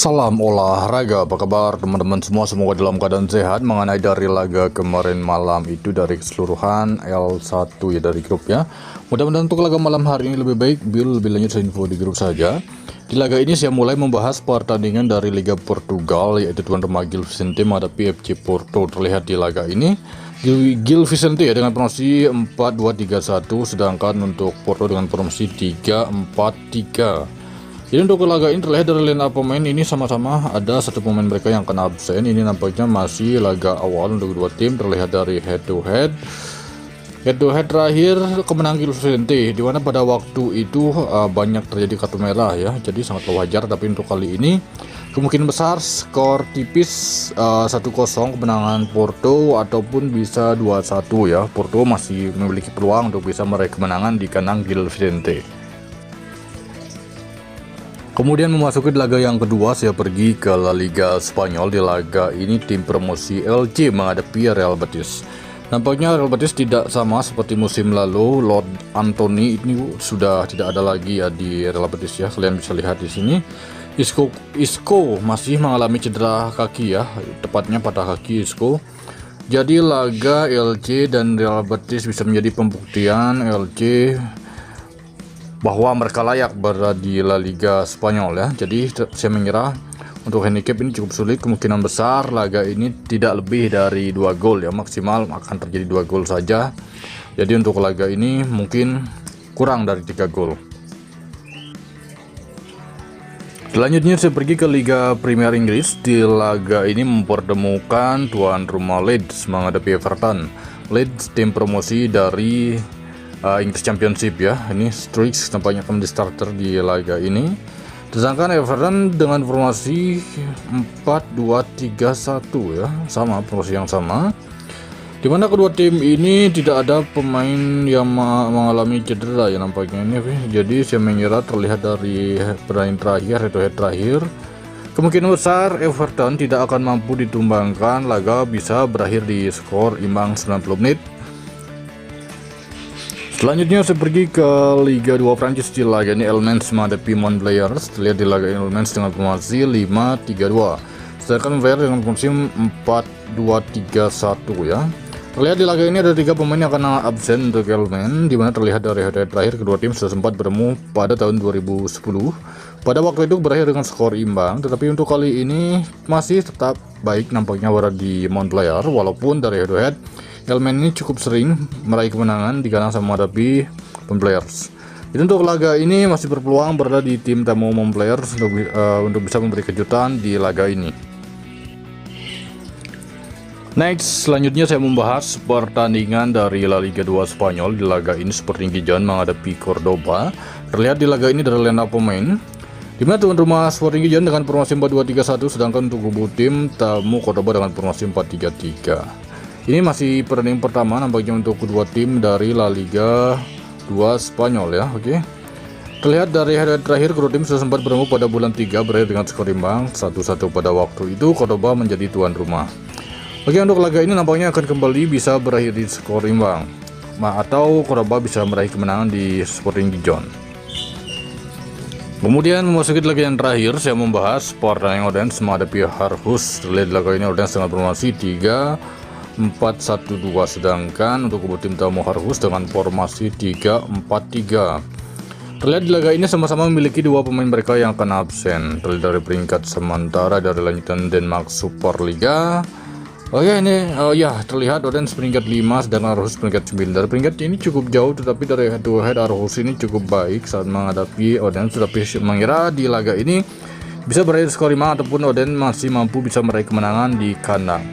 Salam olahraga, apa kabar teman-teman semua? Semoga dalam keadaan sehat. Mengenai dari laga kemarin malam itu dari keseluruhan L1 ya, dari grup ya. Mudah-mudahan untuk laga malam hari ini lebih baik. Lebih lanjut saya info di grup saja. Di laga ini saya mulai membahas pertandingan dari Liga Portugal, yaitu tuan rumah Gil Vicente menghadapi FC Porto. Terlihat di laga ini Gil Vicente ya dengan promosi 4-2-3-1, sedangkan untuk Porto dengan promosi 3-4-3. Jadi untuk laga ini terlihat dari line up pemain ini sama-sama ada satu pemain mereka yang kena absen. Ini nampaknya masih laga awal untuk kedua tim. Terlihat dari head to head terakhir kemenangan Gil Vicente, di mana pada waktu itu banyak terjadi kartu merah ya. Jadi sangat wajar, tapi untuk kali ini kemungkinan besar skor tipis 1-0 kemenangan Porto ataupun bisa 2-1 ya. Porto masih memiliki peluang untuk bisa meraih kemenangan di kandang Gil Vicente. Kemudian memasuki laga yang kedua, saya pergi ke La Liga Spanyol. Di laga ini tim promosi LC menghadapi Real Betis. Nampaknya Real Betis tidak sama seperti musim lalu. Lord Anthony ini sudah tidak ada lagi ya di Real Betis ya. Kalian bisa lihat di sini. Isco masih mengalami cedera kaki ya, tepatnya patah kaki Isco. Jadi laga LC dan Real Betis bisa menjadi pembuktian LC bahwa mereka layak berada di La Liga Spanyol ya. Jadi saya mengira untuk handicap ini cukup sulit. Kemungkinan besar laga ini tidak lebih dari 2 gol ya, maksimal akan terjadi 2 gol saja. Jadi untuk laga ini mungkin kurang dari 3 gol. Selanjutnya saya pergi ke Liga Premier Inggris. Di laga ini mempertemukan tuan rumah Leeds menghadapi Everton. Leeds tim promosi dari English Championship ya. Ini Strix tampaknya akan menjadi starter di laga ini. Sedangkan Everton dengan formasi 4-2-3-1 ya, sama formasi yang sama. Dimana kedua tim ini tidak ada pemain yang mengalami cedera ya nampaknya ini. Jadi saya mengira terlihat dari pertandingan terakhir, head-to-head terakhir, kemungkinan besar Everton tidak akan mampu ditumbangkan. Laga bisa berakhir di skor imbang 90 menit. Selanjutnya saya pergi ke Liga 2 Prancis. Di laga ini Le Mans menghadapi Montpellier. Terlihat di laga ini Le Mans dengan formasi 5-3-2, sedangkan Montpellier dengan formasi 4-2-3-1 ya. Terlihat di laga ini ada 3 pemain yang kena absen untuk Le Mans, dimana terlihat dari head-to-head terakhir kedua tim sudah sempat bertemu pada tahun 2010. Pada waktu itu berakhir dengan skor imbang, tetapi untuk kali ini masih tetap baik nampaknya berada di Montpellier, walaupun dari head-to-head Elmen ini cukup sering meraih kemenangan di kandang sama menghadapi Montpellier. Jadi untuk laga ini masih berpeluang berada di tim tamu Montpellier untuk bisa memberi kejutan di laga ini. Next, selanjutnya saya membahas pertandingan dari La Liga 2 Spanyol. Di laga ini Sporting Gijon menghadapi Cordoba. Terlihat di laga ini dari line up pemain, di mana tuan rumah Sporting Gijon dengan formasi 4-2-3-1, sedangkan untuk kubu tim tamu Cordoba dengan formasi 4-3-3. Ini masih pertandingan pertama nampaknya untuk kedua tim dari La Liga 2 Spanyol ya. Oke. Terlihat dari head terakhir kedua tim sudah sempat bertemu pada bulan 3, berakhir dengan skor imbang 1-1. Pada waktu itu Cordoba menjadi tuan rumah. Oke, untuk laga ini nampaknya akan kembali bisa berakhir di skor imbang, atau Cordoba bisa meraih kemenangan di Sporting Gijon. Kemudian memasuki laga yang terakhir, saya membahas pertandingan Odense menghadapi Aarhus. Terlihat di laga ini Odense dengan formasi 3-4-1-2, sedangkan untuk kubu tim tamu Aarhus dengan formasi 3-4-3. Terlihat di laga ini sama-sama memiliki 2 pemain mereka yang kena absen. Terlihat dari peringkat sementara dari lanjutan Denmark Superliga. Terlihat Odense peringkat 5, sedangkan Aarhus peringkat 9. Dari peringkat ini cukup jauh, tetapi dari head to head Aarhus ini cukup baik saat menghadapi Odense. Tetapi mengira di laga ini bisa berakhir skor 5 ataupun Odense masih mampu bisa meraih kemenangan di kandang.